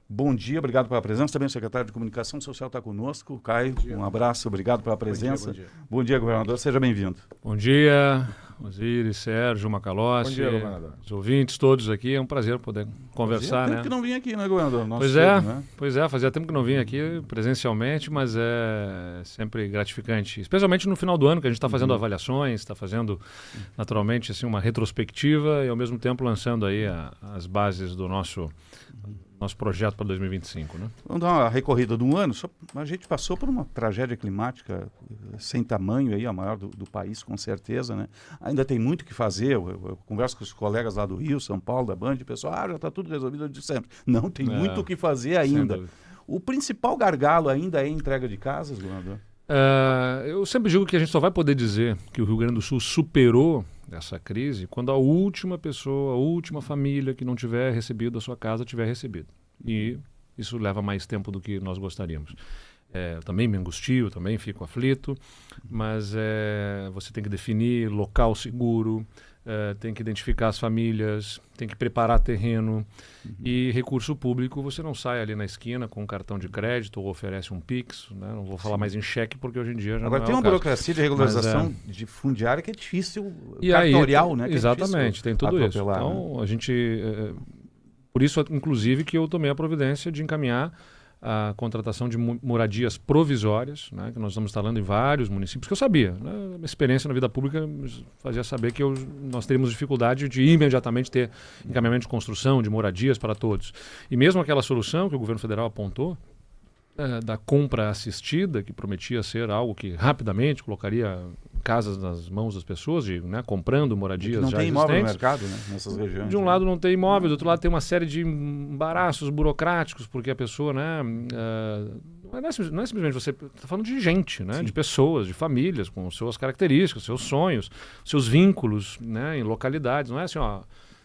Bom dia, obrigado pela presença. Também o secretário de Comunicação Social está conosco. Caio, um abraço, obrigado pela presença. Bom dia, governador, seja bem-vindo. Bom dia, Osiris, Sérgio, Macalossi, Bom dia, governador. os ouvintes todos aqui. É um prazer poder conversar, Fazia né? tempo que não vim aqui, né, governador? Pois é, fazia tempo que não vim aqui presencialmente, mas é sempre gratificante, especialmente no final do ano, que a gente está fazendo avaliações, está fazendo, naturalmente, assim, uma retrospectiva e, ao mesmo tempo, lançando aí as bases do nosso projeto para 2025, né? Vamos dar uma recorrida de um ano. A gente passou por uma tragédia climática sem tamanho, aí, a maior do país, com certeza, né? Ainda tem muito o que fazer. Eu converso com os colegas lá do Rio, São Paulo, da Band, e o pessoal, já está tudo resolvido de sempre. Não, tem muito o que fazer ainda. O principal gargalo ainda é a entrega de casas, governador? Eu sempre digo que a gente só vai poder dizer que o Rio Grande do Sul superou essa crise quando a última pessoa, a última família que não tiver recebido a sua casa tiver recebido. E isso leva mais tempo do que nós gostaríamos. Também me angustio, também fico aflito, mas você tem que definir local seguro, tem que identificar as famílias, tem que preparar terreno e recurso público. Você não sai ali na esquina com um cartão de crédito ou oferece um Pix, né? Não vou falar mais em cheque porque hoje em dia já Agora não tem é uma o caso. burocracia de regularização de fundiária que é difícil, E cartorial, aí, né? Que exatamente, tem tudo isso. né? Então, a gente... por isso, inclusive, que eu tomei a providência de encaminhar a contratação de moradias provisórias, né, que nós estamos instalando em vários municípios, que eu sabia. Né, minha experiência na vida pública fazia saber que nós teríamos dificuldade de imediatamente ter encaminhamento de construção, de moradias para todos. E mesmo aquela solução que o governo federal apontou, da compra assistida, que prometia ser algo que rapidamente colocaria casas nas mãos das pessoas, comprando moradias já existentes. Não tem imóvel no mercado, né, nessas regiões. De um lado não tem imóvel, do outro lado tem uma série de embaraços burocráticos, porque a pessoa, não é simplesmente você está falando de gente, né, de pessoas, de famílias, com suas características, seus sonhos, seus vínculos, né, em localidades. Não é assim,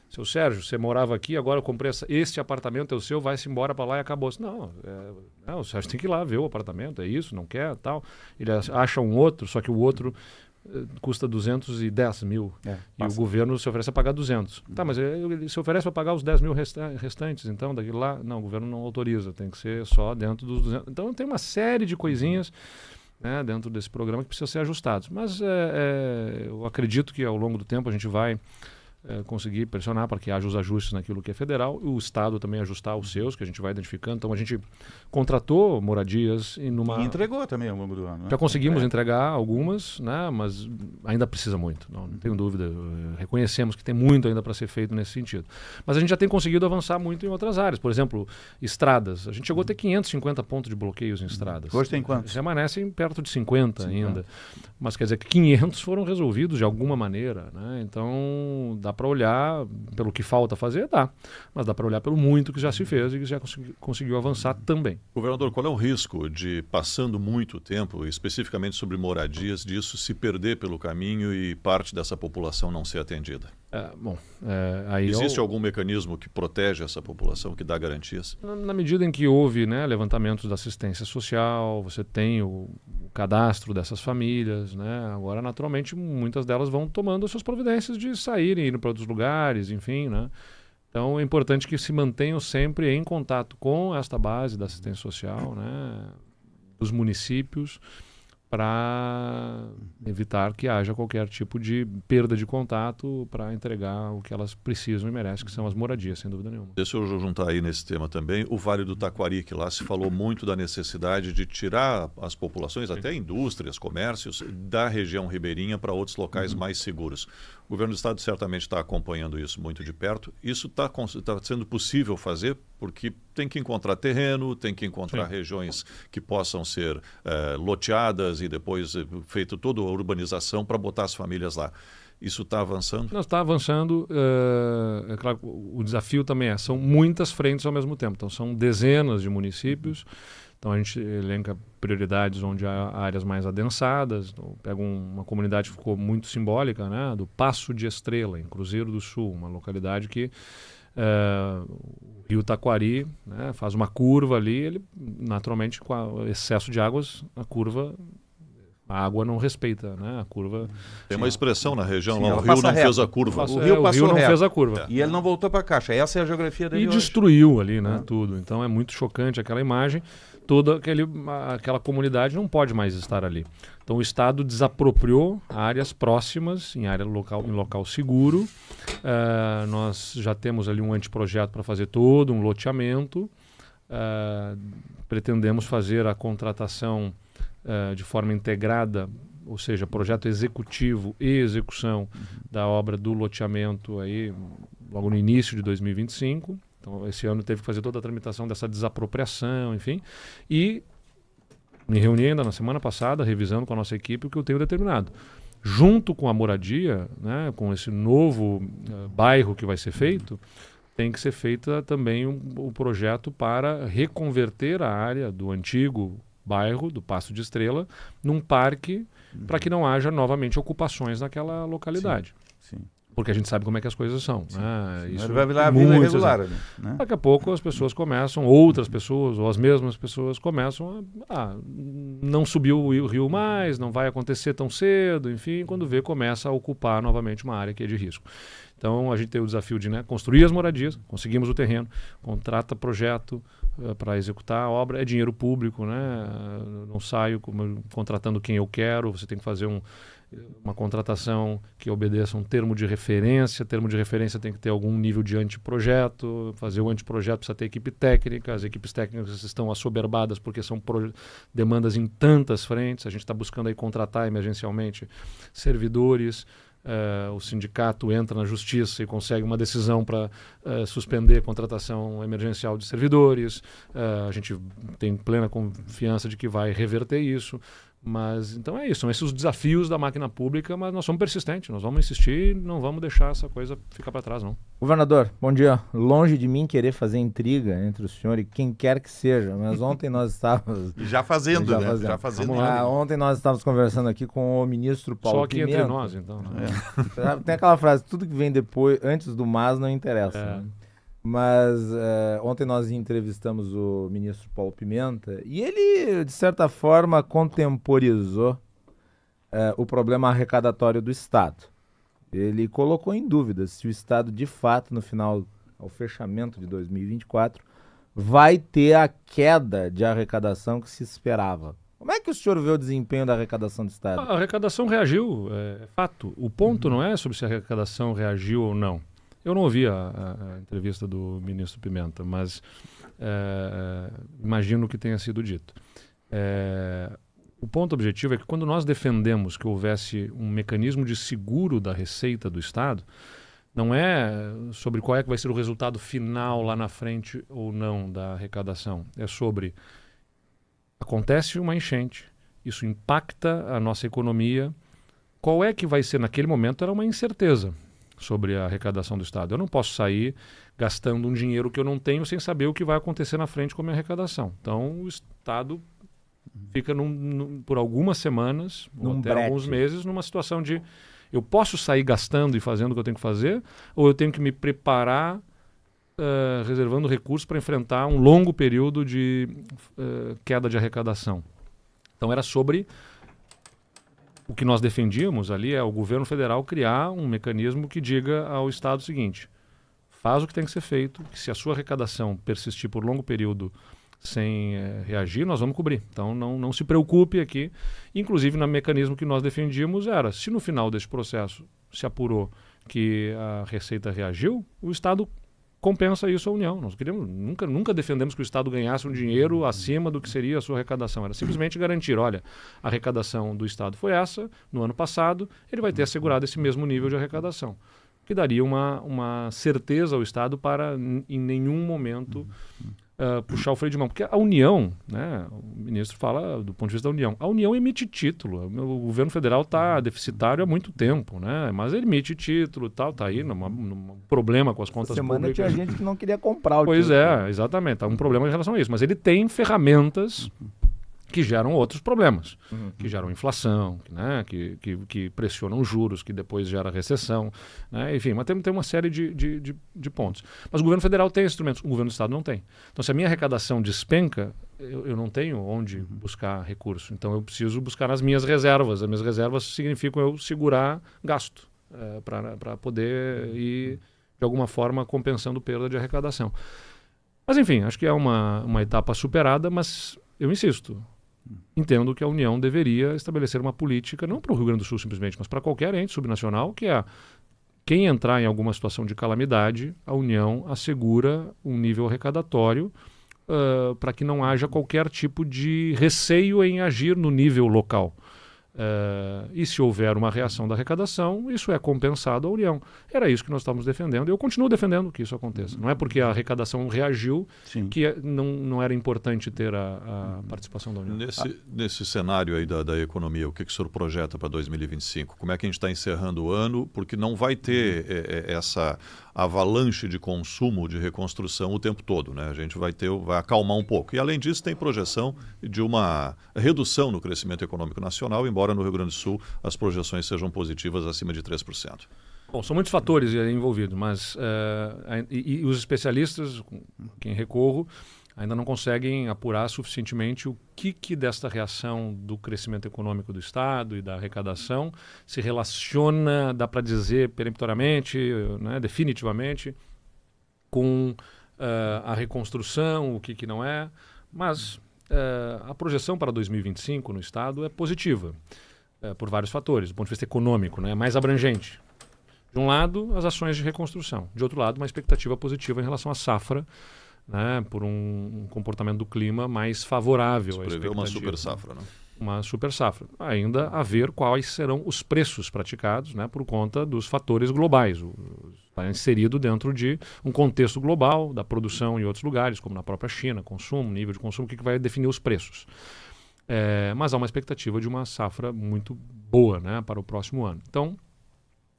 seu Sérgio, você morava aqui, agora eu comprei este apartamento, é o seu, vai-se embora para lá e acabou. Não, o Sérgio tem que ir lá ver o apartamento, é isso, não quer, tal. Ele acha um outro, só que o outro custa 210 mil e o governo se oferece a pagar 200. Tá, mas ele se oferece para pagar os 10 mil restantes, então, daquilo lá, não, o governo não autoriza, tem que ser só dentro dos 200. Então tem uma série de coisinhas, né, dentro desse programa que precisam ser ajustados. Mas eu acredito que ao longo do tempo a gente vai conseguir pressionar para que haja os ajustes naquilo que é federal, o Estado também ajustar os seus, que a gente vai identificando. Então a gente contratou moradias e entregou também ao longo do ano. Né? Já conseguimos entregar algumas, né, mas ainda precisa muito, não tenho dúvida. Reconhecemos que tem muito ainda para ser feito nesse sentido. Mas a gente já tem conseguido avançar muito em outras áreas. Por exemplo, estradas. A gente chegou a ter 550 pontos de bloqueios em estradas. Hoje tem quantos? Permanecem perto de 50 ainda. Mas quer dizer que 500 foram resolvidos de alguma maneira, né? Então dá para olhar pelo que falta fazer, dá. Mas dá para olhar pelo muito que já se fez e que já conseguiu avançar também. Governador, qual é o risco de, passando muito tempo, especificamente sobre moradias, disso se perder pelo caminho e parte dessa população não ser atendida? Existe algum mecanismo que protege essa população, que dá garantias? Na medida em que houve, né, levantamentos da assistência social, você tem o cadastro dessas famílias, né? Agora, naturalmente, muitas delas vão tomando as suas providências de saírem, indo para outros lugares, enfim, né? Então, é importante que se mantenham sempre em contato com esta base da assistência social, né, dos municípios, para evitar que haja qualquer tipo de perda de contato para entregar o que elas precisam e merecem, que são as moradias, sem dúvida nenhuma. Deixa eu juntar aí nesse tema também o Vale do Taquari, que lá se falou muito da necessidade de tirar as populações, até indústrias, comércios, da região ribeirinha para outros locais mais seguros. O governo do estado certamente está acompanhando isso muito de perto. Isso está sendo possível fazer porque tem que encontrar terreno, tem que encontrar regiões que possam ser loteadas e depois feito toda a urbanização para botar as famílias lá. Isso está avançando? Não, está avançando. É claro, o desafio também são muitas frentes ao mesmo tempo. Então, são dezenas de municípios. Então, a gente elenca prioridades onde há áreas mais adensadas. Então, pega uma comunidade que ficou muito simbólica, né, do Passo de Estrela, em Cruzeiro do Sul, uma localidade que o rio Taquari, né, faz uma curva ali, ele naturalmente com o excesso de águas, a curva A água não respeita, né? A curva... Tem uma expressão na região, Sim, lá, o ela rio passa não reto. fez a curva. O rio passou não reto. fez a curva. E ele não voltou para a caixa. Essa é a geografia dele E hoje. destruiu ali, né? Tudo. Então é muito chocante aquela imagem. Toda aquela comunidade não pode mais estar ali. Então o Estado desapropriou áreas próximas, em local seguro. Nós já temos ali um anteprojeto para fazer todo um loteamento. Pretendemos fazer a contratação de forma integrada, ou seja, projeto executivo e execução da obra do loteamento aí, logo no início de 2025. Então, esse ano teve que fazer toda a tramitação dessa desapropriação, enfim. E me reuni ainda na semana passada, revisando com a nossa equipe o que eu tenho determinado. Junto com a moradia, né, com esse novo bairro que vai ser feito, tem que ser feita também o projeto para reconverter a área do antigo bairro, do Paço de Estrela, num parque, para que não haja novamente ocupações naquela localidade. Sim. Porque a gente sabe como é que as coisas são. Né? Isso vai virar vila irregular. Né? Daqui a pouco as pessoas começam, outras pessoas, ou as mesmas pessoas começam não subiu o rio mais, não vai acontecer tão cedo, enfim, quando vê, começa a ocupar novamente uma área que é de risco. Então a gente tem o desafio de construir as moradias, conseguimos o terreno, contrata projeto para executar a obra, é dinheiro público, né? Não saio contratando quem eu quero, você tem que fazer uma contratação que obedeça um termo de referência tem que ter algum nível de anteprojeto, fazer o anteprojeto precisa ter equipe técnica, as equipes técnicas estão assoberbadas porque são demandas em tantas frentes, a gente está buscando aí contratar emergencialmente servidores. O sindicato entra na justiça e consegue uma decisão para suspender a contratação emergencial de servidores. A gente tem plena confiança de que vai reverter isso. Mas então é isso, são esses os desafios da máquina pública, mas nós somos persistentes, nós vamos insistir, não vamos deixar essa coisa ficar para trás, não. Governador, bom dia. Longe de mim querer fazer intriga entre o senhor e quem quer que seja, mas ontem nós estávamos... Já fazendo. Ontem nós estávamos conversando aqui com o ministro Paulo Pimenta. Só aqui entre nós, então. Né? Tem aquela frase, tudo que vem depois, antes do mas não interessa. Né? Mas ontem nós entrevistamos o ministro Paulo Pimenta e ele, de certa forma, contemporizou o problema arrecadatório do Estado. Ele colocou em dúvida se o Estado, de fato, no final, ao fechamento de 2024, vai ter a queda de arrecadação que se esperava. Como é que o senhor vê o desempenho da arrecadação do Estado? A arrecadação reagiu, é fato. O ponto não é sobre se a arrecadação reagiu ou não. Eu não ouvi a entrevista do ministro Pimenta, mas imagino que tenha sido dito. O ponto objetivo é que quando nós defendemos que houvesse um mecanismo de seguro da receita do Estado, não é sobre qual é que vai ser o resultado final lá na frente ou não da arrecadação. É sobre acontece uma enchente, isso impacta a nossa economia, qual é que vai ser naquele momento era uma incerteza sobre a arrecadação do Estado. Eu não posso sair gastando um dinheiro que eu não tenho sem saber o que vai acontecer na frente com a minha arrecadação. Então, o Estado fica por algumas semanas, ou até alguns meses, numa situação de eu posso sair gastando e fazendo o que eu tenho que fazer, ou eu tenho que me preparar reservando recursos para enfrentar um longo período de queda de arrecadação. Então, era sobre... O que nós defendíamos ali é o governo federal criar um mecanismo que diga ao Estado o seguinte: faz o que tem que ser feito, que se a sua arrecadação persistir por longo período sem reagir, nós vamos cobrir. Então não se preocupe aqui. Inclusive, no mecanismo que nós defendíamos era, se no final desse processo se apurou que a Receita reagiu, o Estado compensa isso à União. Nós nunca defendemos que o Estado ganhasse um dinheiro acima do que seria a sua arrecadação. Era simplesmente garantir, olha, a arrecadação do Estado foi essa, no ano passado, ele vai ter assegurado esse mesmo nível de arrecadação, que daria uma certeza ao Estado para, em nenhum momento, puxar o freio de mão. Porque a União, né, o ministro fala do ponto de vista da União, a União emite título. O governo federal está deficitário há muito tempo, né, mas ele emite título e tal, está aí num problema com as contas semana públicas. Tinha gente que não queria comprar o título. Pois é, exatamente, está um problema em relação a isso. Mas ele tem ferramentas que geram outros problemas, que geram inflação, né, que pressionam os juros, que depois gera recessão, né, enfim, mas tem uma série de pontos. Mas o governo federal tem instrumentos, o governo do Estado não tem. Então, se a minha arrecadação despenca, eu não tenho onde buscar recurso. Então eu preciso buscar nas minhas reservas. As minhas reservas significam eu segurar gasto para poder ir, de alguma forma, compensando perda de arrecadação. Mas, enfim, acho que é uma etapa superada, mas eu insisto. Entendo que a União deveria estabelecer uma política, não para o Rio Grande do Sul simplesmente, mas para qualquer ente subnacional, que é quem entrar em alguma situação de calamidade, a União assegura um nível arrecadatório para que não haja qualquer tipo de receio em agir no nível local. E se houver uma reação da arrecadação, isso é compensado à União. Era isso que nós estávamos defendendo e eu continuo defendendo que isso aconteça. Não é porque a arrecadação reagiu que não era importante ter a participação da União. Nesse cenário aí da economia, o que o senhor projeta para 2025? Como é que a gente está encerrando o ano? Porque não vai ter essa avalanche de consumo, de reconstrução o tempo todo, né? A gente vai acalmar um pouco. E além disso, tem projeção de uma redução no crescimento econômico nacional, embora no Rio Grande do Sul as projeções sejam positivas acima de 3%. Bom, são muitos fatores envolvidos, mas e os especialistas, com quem recorro, ainda não conseguem apurar suficientemente o que desta reação do crescimento econômico do Estado e da arrecadação se relaciona, dá para dizer peremptoriamente, né, definitivamente, com a reconstrução, o que não é. Mas a projeção para 2025 no Estado é positiva, por vários fatores, do ponto de vista econômico, né, é mais abrangente. De um lado, as ações de reconstrução. De outro lado, uma expectativa positiva em relação à safra, né, por um comportamento do clima mais favorável. Você prevê uma super safra, né? Uma super safra. Ainda a ver quais serão os preços praticados, né, por conta dos fatores globais. Está inserido dentro de um contexto global da produção em outros lugares, como na própria China, consumo, nível de consumo, que vai definir os preços. Mas há uma expectativa de uma safra muito boa, né, para o próximo ano. Então,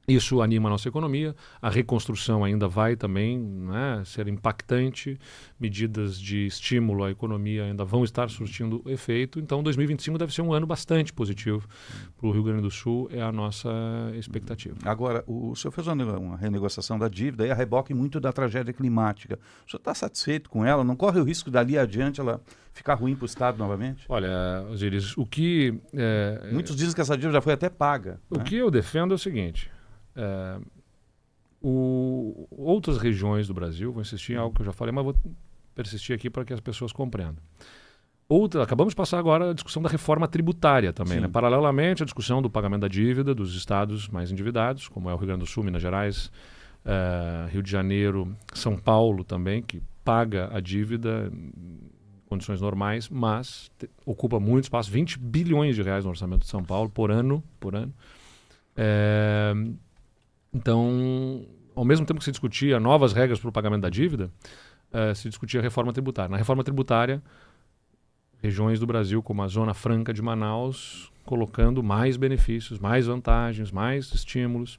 isso anima a nossa economia, a reconstrução ainda vai também, né, ser impactante, medidas de estímulo à economia ainda vão estar surtindo efeito, então 2025 deve ser um ano bastante positivo para o Rio Grande do Sul, é a nossa expectativa. Agora, o senhor fez uma renegociação da dívida e a reboque muito da tragédia climática. O senhor está satisfeito com ela? Não corre o risco dali adiante ela ficar ruim para o Estado novamente? Olha, Osiris, o que... Muitos dizem que essa dívida já foi até paga. O que eu defendo é o seguinte... outras regiões do Brasil, vou insistir em algo que eu já falei, mas vou persistir aqui para que as pessoas compreendam. Acabamos de passar agora a discussão da reforma tributária também, né? Paralelamente à discussão do pagamento da dívida dos estados mais endividados, como é o Rio Grande do Sul, Minas Gerais, Rio de Janeiro, São Paulo também, que paga a dívida em condições normais, mas ocupa muito espaço, 20 bilhões de reais no orçamento de São Paulo por ano. Então, ao mesmo tempo que se discutia novas regras para o pagamento da dívida, se discutia a reforma tributária. Na reforma tributária, regiões do Brasil, como a Zona Franca de Manaus, colocando mais benefícios, mais vantagens, mais estímulos.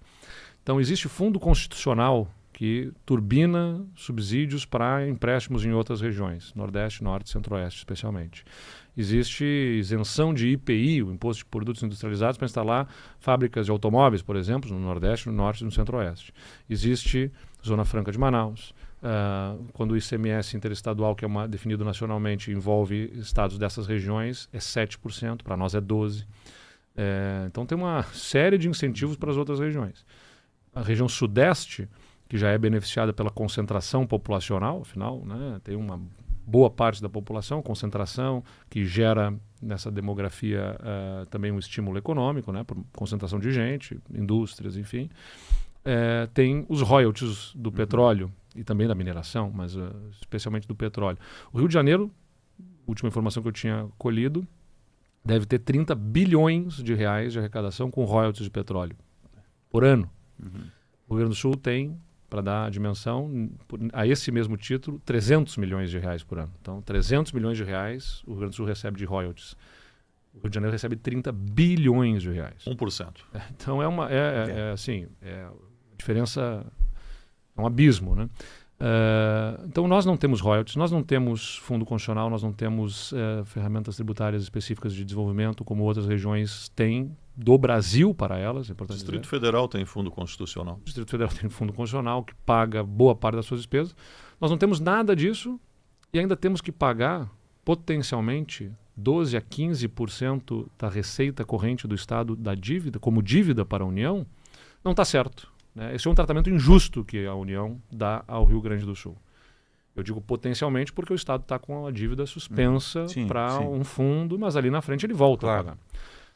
Então, existe fundo constitucional que turbina subsídios para empréstimos em outras regiões, Nordeste, Norte e Centro-Oeste especialmente. Existe isenção de IPI, o Imposto de Produtos Industrializados, para instalar fábricas de automóveis, por exemplo, no Nordeste, no Norte e no Centro-Oeste. Existe Zona Franca de Manaus. Quando o ICMS interestadual, que é definido nacionalmente, envolve estados dessas regiões, é 7%, para nós é 12%. Então tem uma série de incentivos para as outras regiões. A região Sudeste, que já é beneficiada pela concentração populacional, afinal, né, tem uma boa parte da população, concentração, que gera nessa demografia também um estímulo econômico, né, por concentração de gente, indústrias, enfim. Tem os royalties do petróleo e também da mineração, mas especialmente do petróleo. O Rio de Janeiro, última informação que eu tinha colhido, deve ter 30 bilhões de reais de arrecadação com royalties de petróleo por ano. O Rio Grande do Sul tem, para dar a dimensão, a esse mesmo título, 300 milhões de reais por ano. Então, 300 milhões de reais o Rio Grande do Sul recebe de royalties. O Rio de Janeiro recebe 30 bilhões de reais. 1%. Então, assim, a diferença é um abismo, né? Então, nós não temos royalties, nós não temos fundo constitucional, nós não temos ferramentas tributárias específicas de desenvolvimento, como outras regiões têm, do Brasil para elas. É importante Distrito dizer. Federal tem fundo constitucional. O Distrito Federal tem fundo constitucional que paga boa parte das suas despesas. Nós não temos nada disso e ainda temos que pagar potencialmente 12 a 15% da receita corrente do Estado da dívida, como dívida para a União, não está certo. Né? Esse é um tratamento injusto que a União dá ao Rio Grande do Sul. Eu digo potencialmente porque o Estado está com a dívida suspensa para um fundo, mas ali na frente ele volta a pagar.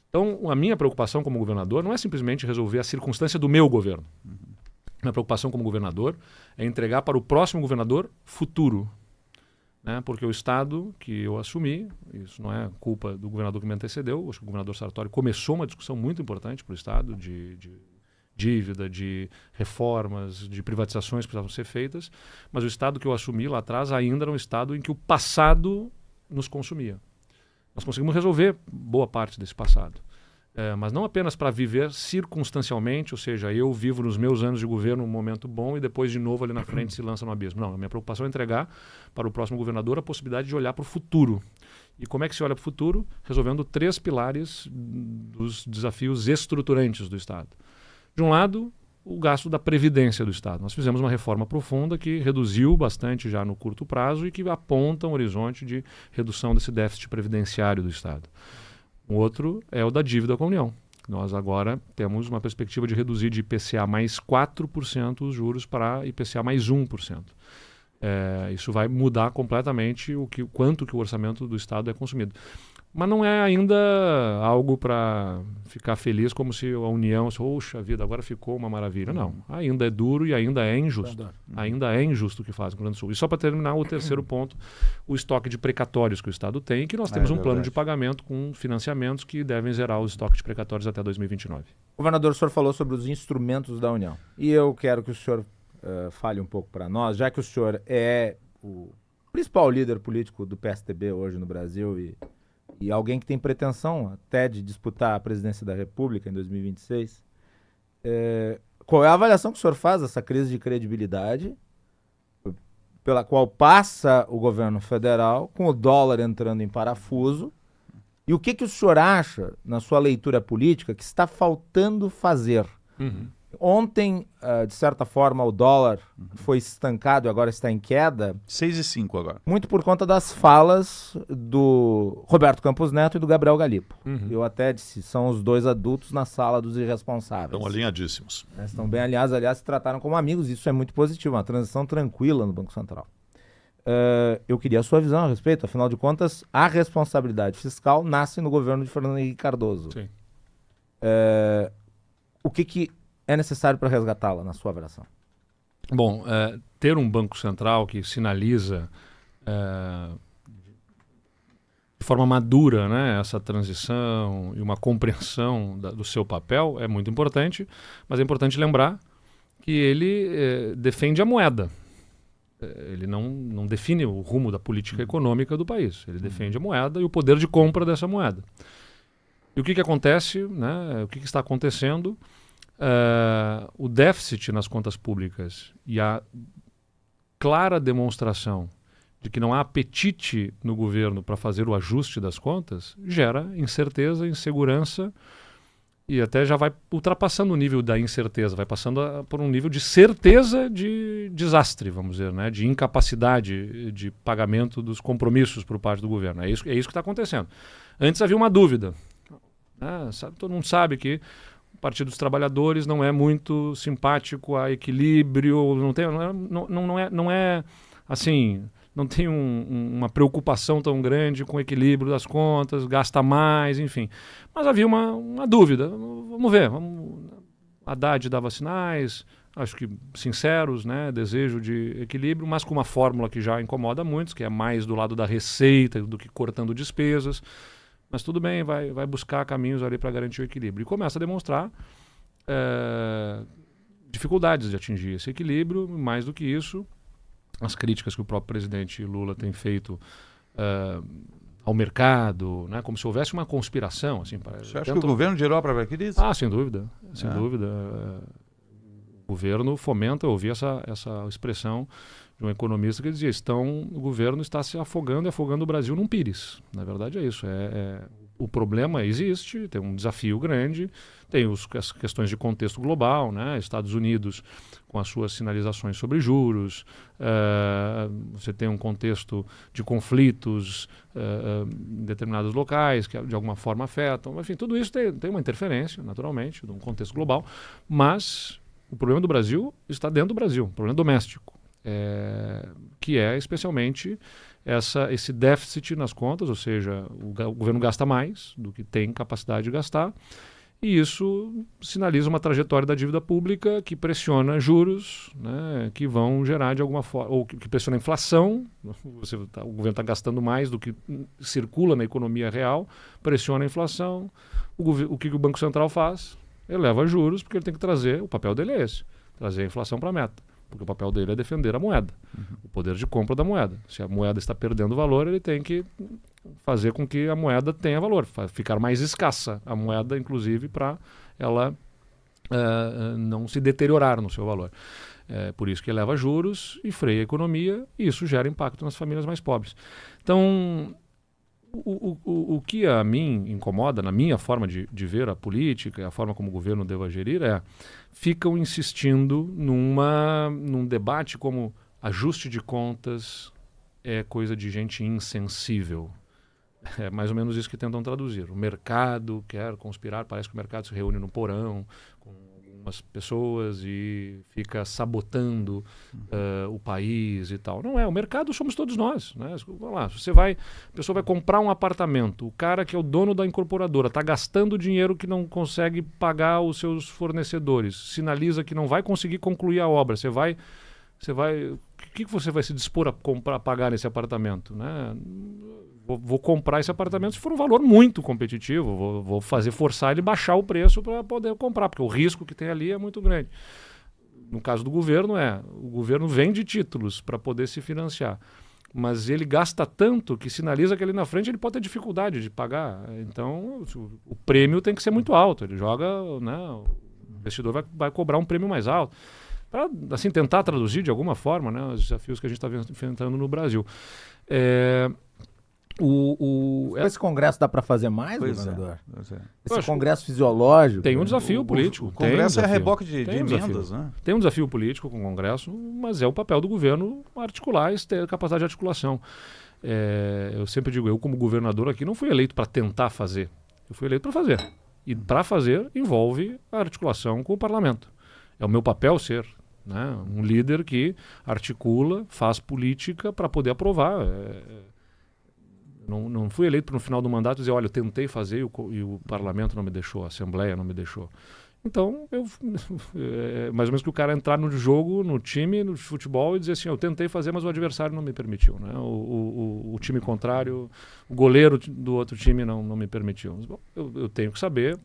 Então, a minha preocupação como governador não é simplesmente resolver a circunstância do meu governo. Minha preocupação como governador é entregar para o próximo governador futuro. Né? Porque o Estado que eu assumi, isso não é culpa do governador que me antecedeu, acho que o governador Sartori começou uma discussão muito importante para o Estado de dívida, de reformas, de privatizações que precisavam ser feitas, mas o Estado que eu assumi lá atrás ainda era um Estado em que o passado nos consumia. Nós conseguimos resolver boa parte desse passado. Mas não apenas para viver circunstancialmente, ou seja, eu vivo nos meus anos de governo um momento bom e depois de novo ali na frente se lança no abismo. Não, a minha preocupação é entregar para o próximo governador a possibilidade de olhar para o futuro. E como é que se olha para o futuro? Resolvendo 3 pilares dos desafios estruturantes do Estado. De um lado, o gasto da Previdência do Estado. Nós fizemos uma reforma profunda que reduziu bastante já no curto prazo e que aponta um horizonte de redução desse déficit previdenciário do Estado. O outro é o da dívida com a União. Nós agora temos uma perspectiva de reduzir de IPCA mais 4% os juros para IPCA mais 1%. Isso vai mudar completamente quanto que o orçamento do Estado é consumido. Mas não é ainda algo para ficar feliz como se a União, poxa vida, agora ficou uma maravilha. Não, ainda é duro e ainda é injusto. Ainda é injusto o que faz o Rio Grande do Sul. E só para terminar o terceiro ponto, o estoque de precatórios que o Estado tem e que nós temos um plano de pagamento com financiamentos que devem zerar o estoque de precatórios até 2029. Governador, o senhor falou sobre os instrumentos da União. E eu quero que o senhor fale um pouco para nós, já que o senhor é o principal líder político do PSDB hoje no Brasil e alguém que tem pretensão até de disputar a presidência da República em 2026, qual é a avaliação que o senhor faz dessa crise de credibilidade pela qual passa o governo federal, com o dólar entrando em parafuso, e o que o senhor acha, na sua leitura política, que está faltando fazer? Ontem, de certa forma, o dólar foi estancado e agora está em queda. 6,5 agora. Muito por conta das falas do Roberto Campos Neto e do Gabriel Gallipo. Eu até disse, são os 2 adultos na sala dos irresponsáveis. Estão alinhadíssimos. Estão bem alinhados, aliás, se trataram como amigos. Isso é muito positivo, uma transição tranquila no Banco Central. Eu queria a sua visão a respeito. Afinal de contas, a responsabilidade fiscal nasce no governo de Fernando Henrique Cardoso. Sim. O que é necessário para resgatá-la, na sua avaliação? Bom, ter um Banco Central que sinaliza de forma madura, né, essa transição e uma compreensão do seu papel é muito importante, mas é importante lembrar que ele defende a moeda. Ele não define o rumo da política econômica do país. Ele defende a moeda e o poder de compra dessa moeda. E o que acontece, né, o que está acontecendo? O déficit nas contas públicas e a clara demonstração de que não há apetite no governo para fazer o ajuste das contas gera incerteza, insegurança e até já vai ultrapassando o nível da incerteza, vai passando por um nível de certeza de desastre, vamos dizer, né? De incapacidade de pagamento dos compromissos por parte do governo. É isso que está acontecendo. Antes havia uma dúvida. Todo mundo sabe que o Partido dos Trabalhadores não é muito simpático a equilíbrio, não é assim, não tem uma preocupação tão grande com o equilíbrio das contas, gasta mais, enfim. Mas havia uma dúvida. Vamos ver. Haddad dava sinais, acho que sinceros, né, desejo de equilíbrio, mas com uma fórmula que já incomoda muitos, que é mais do lado da receita do que cortando despesas. Mas tudo bem, vai buscar caminhos ali para garantir o equilíbrio. E começa a demonstrar dificuldades de atingir esse equilíbrio. Mais do que isso, as críticas que o próprio presidente Lula tem feito ao mercado, né, como se houvesse uma conspiração. Assim, Você acha que o governo gerou para a crise? Sem dúvida. Sem dúvida. O governo fomenta, eu ouvi essa expressão de um economista que dizia, o governo está se afogando e afogando o Brasil num pires. Na verdade é isso, o o problema existe, tem um desafio grande, tem as questões de contexto global, né? Estados Unidos com as suas sinalizações sobre juros, você tem um contexto de conflitos em determinados locais que de alguma forma afetam, enfim, tudo isso tem uma interferência, naturalmente, de um contexto global, mas o problema do Brasil está dentro do Brasil, um problema doméstico, que é especialmente esse déficit nas contas, ou seja, o governo gasta mais do que tem capacidade de gastar, e isso sinaliza uma trajetória da dívida pública que pressiona juros, né, que vão gerar de alguma forma, ou que pressiona a inflação, o governo está gastando mais do que circula na economia real, pressiona a inflação, o que o Banco Central faz? Eleva juros, porque ele tem que trazer, o papel dele é esse, trazer a inflação para a meta. Porque o papel dele é defender a moeda, o poder de compra da moeda. Se a moeda está perdendo valor, ele tem que fazer com que a moeda tenha valor, ficar mais escassa a moeda, inclusive, para ela não se deteriorar no seu valor. Por isso que eleva juros e freia a economia, e isso gera impacto nas famílias mais pobres. Então, o que a mim incomoda, na minha forma de ver a política e a forma como o governo deva gerir, ficam insistindo num debate como ajuste de contas é coisa de gente insensível. É mais ou menos isso que tentam traduzir. O mercado quer conspirar, parece que o mercado se reúne no porão com algumas pessoas e fica sabotando o país e tal. Não é, o mercado somos todos nós, né? Vamos lá, a pessoa vai comprar um apartamento, o cara que é o dono da incorporadora está gastando dinheiro que não consegue pagar os seus fornecedores, sinaliza que não vai conseguir concluir a obra, o que você vai se dispor a pagar nesse apartamento, né? Vou comprar esse apartamento se for um valor muito competitivo, vou forçar ele baixar o preço para poder comprar, porque o risco que tem ali é muito grande. No caso do governo, o governo vende títulos para poder se financiar, mas ele gasta tanto que sinaliza que ali na frente ele pode ter dificuldade de pagar. Então, o prêmio tem que ser muito alto, ele joga, né, o investidor vai cobrar um prêmio mais alto, para assim, tentar traduzir de alguma forma, né, os desafios que a gente está enfrentando no Brasil. Esse congresso dá para fazer mais, governador? Esse acho congresso fisiológico? Tem um desafio político. O congresso é reboque de emendas, né? Tem um desafio político com o congresso, mas é o papel do governo articular e ter capacidade de articulação. Eu sempre digo, eu como governador aqui não fui eleito para tentar fazer, eu fui eleito para fazer. E para fazer envolve a articulação com o parlamento. É o meu papel ser, né, um líder que articula, faz política para poder aprovar. Não fui eleito para no final do mandato dizer, olha, eu tentei fazer e o parlamento não me deixou, a Assembleia não me deixou. Então, mais ou menos que o cara entrar no jogo, no time, no futebol e dizer assim, eu tentei fazer, mas o adversário não me permitiu, né? O time contrário, o goleiro do outro time não me permitiu. Mas, bom, eu tenho que saber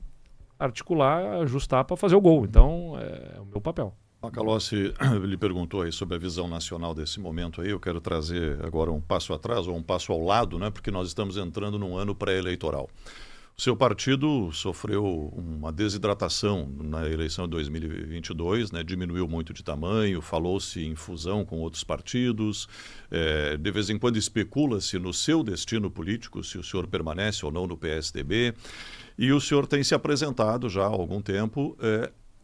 articular, ajustar para fazer o gol. Então, é o meu papel. Macalossi lhe perguntou aí sobre a visão nacional desse momento aí. Eu quero trazer agora um passo atrás ou um passo ao lado, né? Porque nós estamos entrando num ano pré-eleitoral. O seu partido sofreu uma desidratação na eleição de 2022, né? Diminuiu muito de tamanho, falou-se em fusão com outros partidos, de vez em quando especula-se no seu destino político, se o senhor permanece ou não no PSDB, e o senhor tem se apresentado já há algum tempo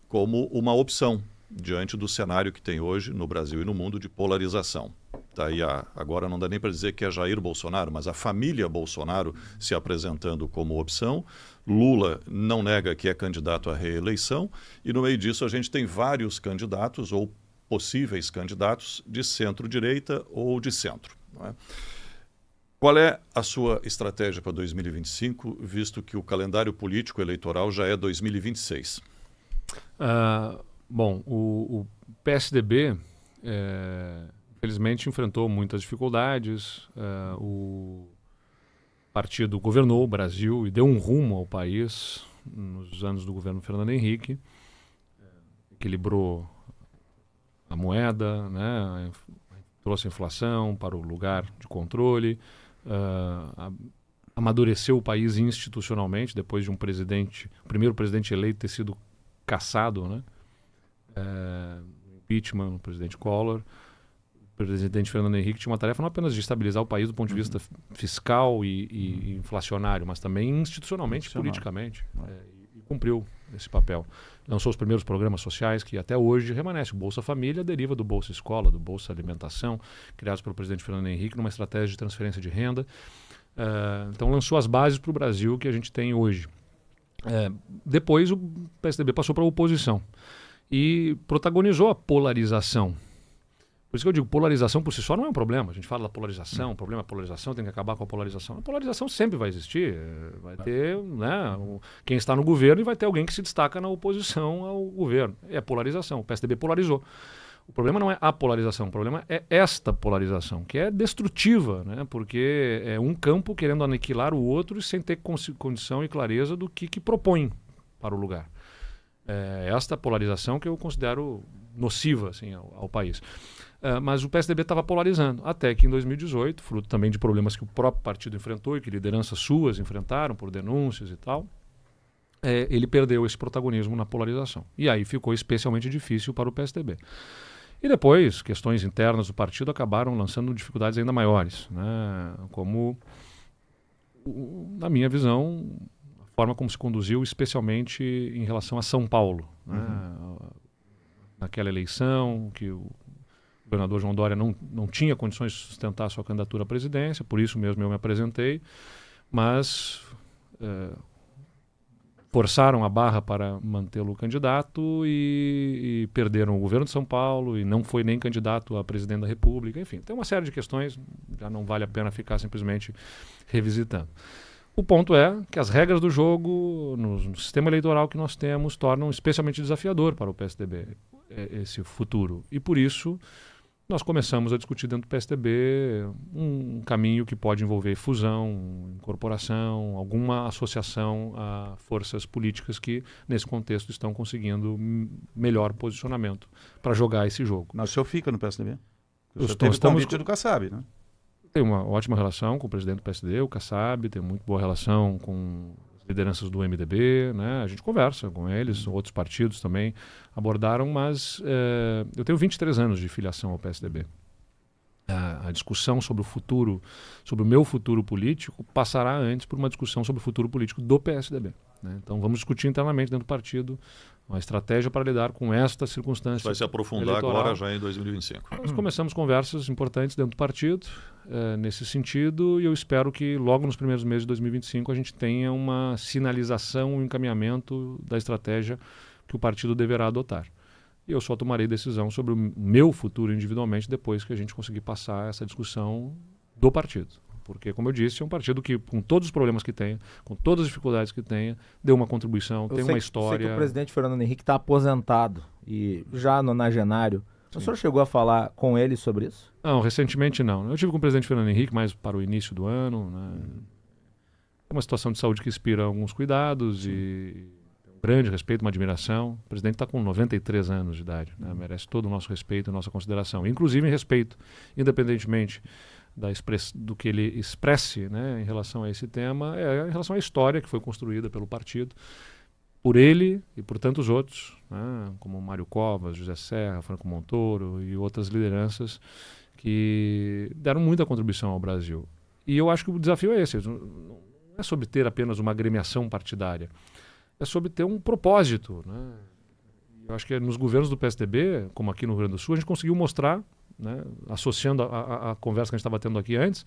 como uma opção diante do cenário que tem hoje no Brasil e no mundo de polarização. Daí agora não dá nem para dizer que é Jair Bolsonaro, mas a família Bolsonaro se apresentando como opção. Lula não nega que é candidato à reeleição e no meio disso a gente tem vários candidatos ou possíveis candidatos de centro-direita ou de centro, não é? Qual é a sua estratégia para 2025, visto que o calendário político eleitoral já é 2026? Bom, o PSDB, infelizmente, enfrentou muitas dificuldades. O partido governou o Brasil e deu um rumo ao país nos anos do governo Fernando Henrique. Equilibrou a moeda, né? Trouxe a inflação para o lugar de controle, amadureceu o país institucionalmente, depois de o primeiro presidente eleito ter sido cassado, né? Impeachment, o presidente Collor, presidente Fernando Henrique tinha uma tarefa não apenas de estabilizar o país do ponto de vista fiscal e inflacionário, mas também institucionalmente, politicamente. E cumpriu esse papel. Lançou os primeiros programas sociais que até hoje remanescem. O Bolsa Família deriva do Bolsa Escola, do Bolsa Alimentação, criados pelo presidente Fernando Henrique numa estratégia de transferência de renda. Então lançou as bases para o Brasil que a gente tem hoje. Depois o PSDB passou para a oposição e protagonizou a polarização. Por isso que eu digo, polarização por si só não é um problema. A gente fala da polarização, o problema é a polarização, tem que acabar com a polarização. A polarização sempre vai existir. Vai ter quem está no governo e vai ter alguém que se destaca na oposição ao governo. É a polarização. O PSDB polarizou. O problema não é a polarização, o problema é esta polarização, que é destrutiva, né? Porque é um campo querendo aniquilar o outro e sem ter condição e clareza do que propõe para o lugar. É esta polarização que eu considero nociva assim, ao país. Mas o PSDB estava polarizando, até que em 2018, fruto também de problemas que o próprio partido enfrentou e que lideranças suas enfrentaram por denúncias e tal, ele perdeu esse protagonismo na polarização. E aí ficou especialmente difícil para o PSDB. E depois, questões internas do partido acabaram lançando dificuldades ainda maiores, né? Como, na minha visão, a forma como se conduziu, especialmente em relação a São Paulo. Né? Naquela eleição, que o governador João Dória não tinha condições de sustentar a sua candidatura à presidência, por isso mesmo eu me apresentei, mas forçaram a barra para mantê-lo candidato e perderam o governo de São Paulo e não foi nem candidato a presidente da República. Enfim, tem uma série de questões, já não vale a pena ficar simplesmente revisitando. O ponto é que as regras do jogo no sistema eleitoral que nós temos tornam especialmente desafiador para o PSDB esse futuro. E por isso nós começamos a discutir dentro do PSDB um caminho que pode envolver fusão, incorporação, alguma associação a forças políticas que, nesse contexto, estão conseguindo melhor posicionamento para jogar esse jogo. Mas o senhor fica no PSDB? O senhor teve o convite do Kassab, né? Tem uma ótima relação com o presidente do PSD, o Kassab, tem muito boa relação com lideranças do MDB, né? A gente conversa com eles, outros partidos também abordaram, mas eu tenho 23 anos de filiação ao PSDB. A discussão sobre o futuro, sobre o meu futuro político, passará antes por uma discussão sobre o futuro político do PSDB. Né? Então vamos discutir internamente dentro do partido uma estratégia para lidar com esta circunstância. Vai se aprofundar eleitoral. Agora já em 2025. Nós começamos conversas importantes dentro do partido nesse sentido e eu espero que logo nos primeiros meses de 2025 a gente tenha uma sinalização, um encaminhamento da estratégia que o partido deverá adotar. E eu só tomarei decisão sobre o meu futuro individualmente depois que a gente conseguir passar essa discussão do partido. Porque, como eu disse, é um partido que, com todos os problemas que tem, com todas as dificuldades que tenha, deu uma contribuição, tem uma história. Eu sei que o presidente Fernando Henrique está aposentado e já nonagenário. O senhor chegou a falar com ele sobre isso? Não, recentemente não. Eu tive com o presidente Fernando Henrique mais para o início do ano. Né? É uma situação de saúde que inspira alguns cuidados e um grande respeito, uma admiração. O presidente está com 93 anos de idade, né? Merece todo o nosso respeito e nossa consideração. Inclusive em respeito, independentemente do que ele expresse, né, em relação a esse tema, em relação à história que foi construída pelo partido, por ele e por tantos outros, né, como Mário Covas, José Serra, Franco Montoro e outras lideranças que deram muita contribuição ao Brasil. E eu acho que o desafio é esse, não é sobre ter apenas uma agremiação partidária, é sobre ter um propósito. Né? Eu acho que nos governos do PSDB, como aqui no Rio Grande do Sul, a gente conseguiu mostrar, né, associando a conversa que a gente estava tendo aqui antes,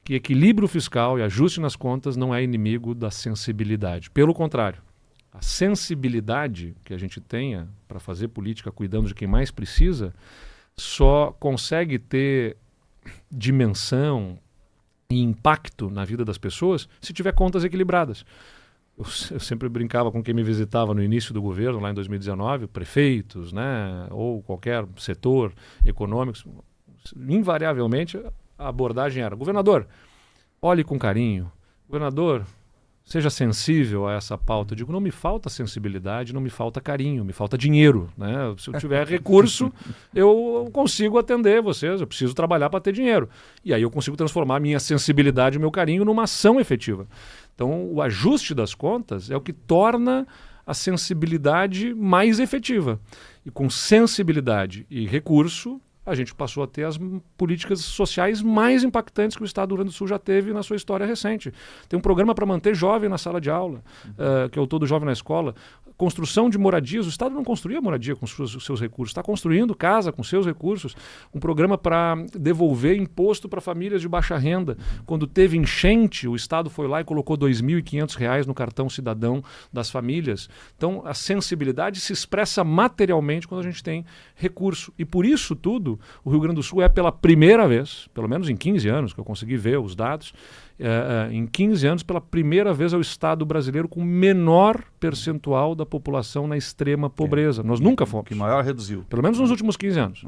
que equilíbrio fiscal e ajuste nas contas não é inimigo da sensibilidade. Pelo contrário, a sensibilidade que a gente tenha para fazer política cuidando de quem mais precisa só consegue ter dimensão e impacto na vida das pessoas se tiver contas equilibradas. Eu sempre brincava com quem me visitava no início do governo, lá em 2019, prefeitos, né, ou qualquer setor econômico. Invariavelmente, a abordagem era: governador, olhe com carinho. Governador, seja sensível a essa pauta. Eu digo, não me falta sensibilidade, não me falta carinho, me falta dinheiro. Né? Se eu tiver recurso, eu consigo atender vocês, eu preciso trabalhar para ter dinheiro. E aí eu consigo transformar a minha sensibilidade e o meu carinho numa ação efetiva. Então, o ajuste das contas é o que torna a sensibilidade mais efetiva. E com sensibilidade e recurso, a gente passou a ter as políticas sociais mais impactantes que o Estado do Rio Grande do Sul já teve na sua história recente. Tem um programa para manter jovem na sala de aula, que é o Todo Jovem na Escola. Construção de moradias, o Estado não construía moradia com os seus recursos, está construindo casa com seus recursos. Um programa para devolver imposto para famílias de baixa renda. Quando teve enchente, o Estado foi lá e colocou R$ 2.500 no cartão cidadão das famílias. Então, a sensibilidade se expressa materialmente quando a gente tem recurso. E por isso tudo, o Rio Grande do Sul é pela primeira vez, pelo menos em 15 anos, que eu consegui ver os dados, em 15 anos, pela primeira vez é o Estado brasileiro com menor percentual da população na extrema pobreza. Nós nunca fomos. Que maior reduziu. Pelo menos nos últimos 15 anos.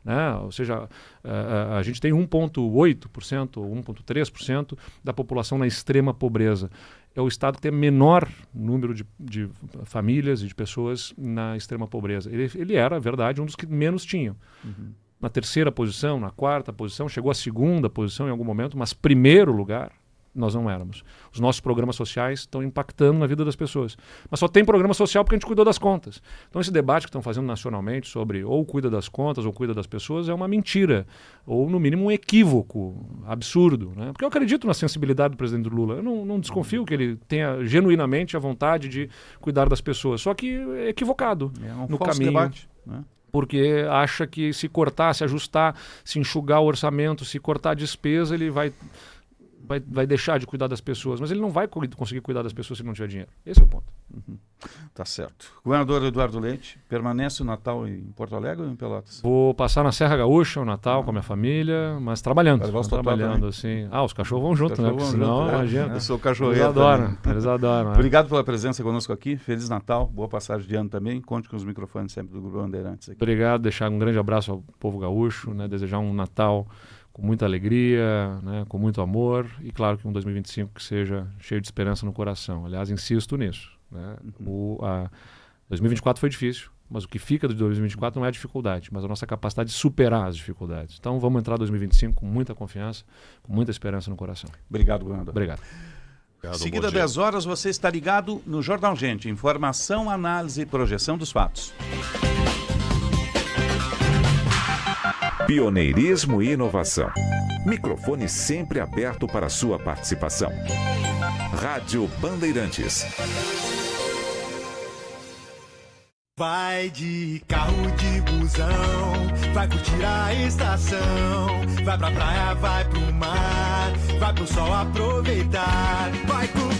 Né? Ou seja, a gente tem 1,8% ou 1,3% da população na extrema pobreza. É o estado que tem menor número de famílias e de pessoas na extrema pobreza. Ele era, na verdade, um dos que menos tinham. Na terceira posição, na quarta posição, chegou à segunda posição em algum momento, mas primeiro lugar nós não éramos. Os nossos programas sociais estão impactando na vida das pessoas. Mas só tem programa social porque a gente cuidou das contas. Então esse debate que estão fazendo nacionalmente sobre ou cuida das contas ou cuida das pessoas é uma mentira. Ou, no mínimo, um equívoco absurdo. Né? Porque eu acredito na sensibilidade do presidente Lula. Eu não desconfio que ele tenha genuinamente a vontade de cuidar das pessoas. Só que é equivocado no caminho. Debate, né? Porque acha que se cortar, se ajustar, se enxugar o orçamento, se cortar a despesa, ele vai deixar de cuidar das pessoas. Mas ele não vai conseguir cuidar das pessoas se não tiver dinheiro. Esse é o ponto. Tá certo. Governador Eduardo Leite, permanece o Natal em Porto Alegre ou em Pelotas? Vou passar na Serra Gaúcha o Natal com a minha família, mas trabalhando. Assim. Os cachorros vão junto, né? Porque senão, imagina. Eu sou cachorreiro. Eles adoram. Obrigado pela presença conosco aqui. Feliz Natal, boa passagem de ano também. Conte com os microfones sempre do Grupo Bandeirantes aqui. Obrigado, deixar um grande abraço ao povo gaúcho, né? Desejar um Natal com muita alegria, né, com muito amor e, claro, que um 2025 que seja cheio de esperança no coração. Aliás, insisto nisso. Né? 2024 foi difícil, mas o que fica de 2024 não é a dificuldade, mas a nossa capacidade de superar as dificuldades. Então, vamos entrar em 2025 com muita confiança, com muita esperança no coração. Obrigado, governador. Obrigado. Seguida 10 horas, você está ligado no Jornal Gente. Informação, análise e projeção dos fatos. Pioneirismo e inovação. Microfone sempre aberto para sua participação. Rádio Bandeirantes. Vai de carro de busão, vai curtir a estação, vai pra praia, vai pro mar, vai pro sol aproveitar, vai curtir.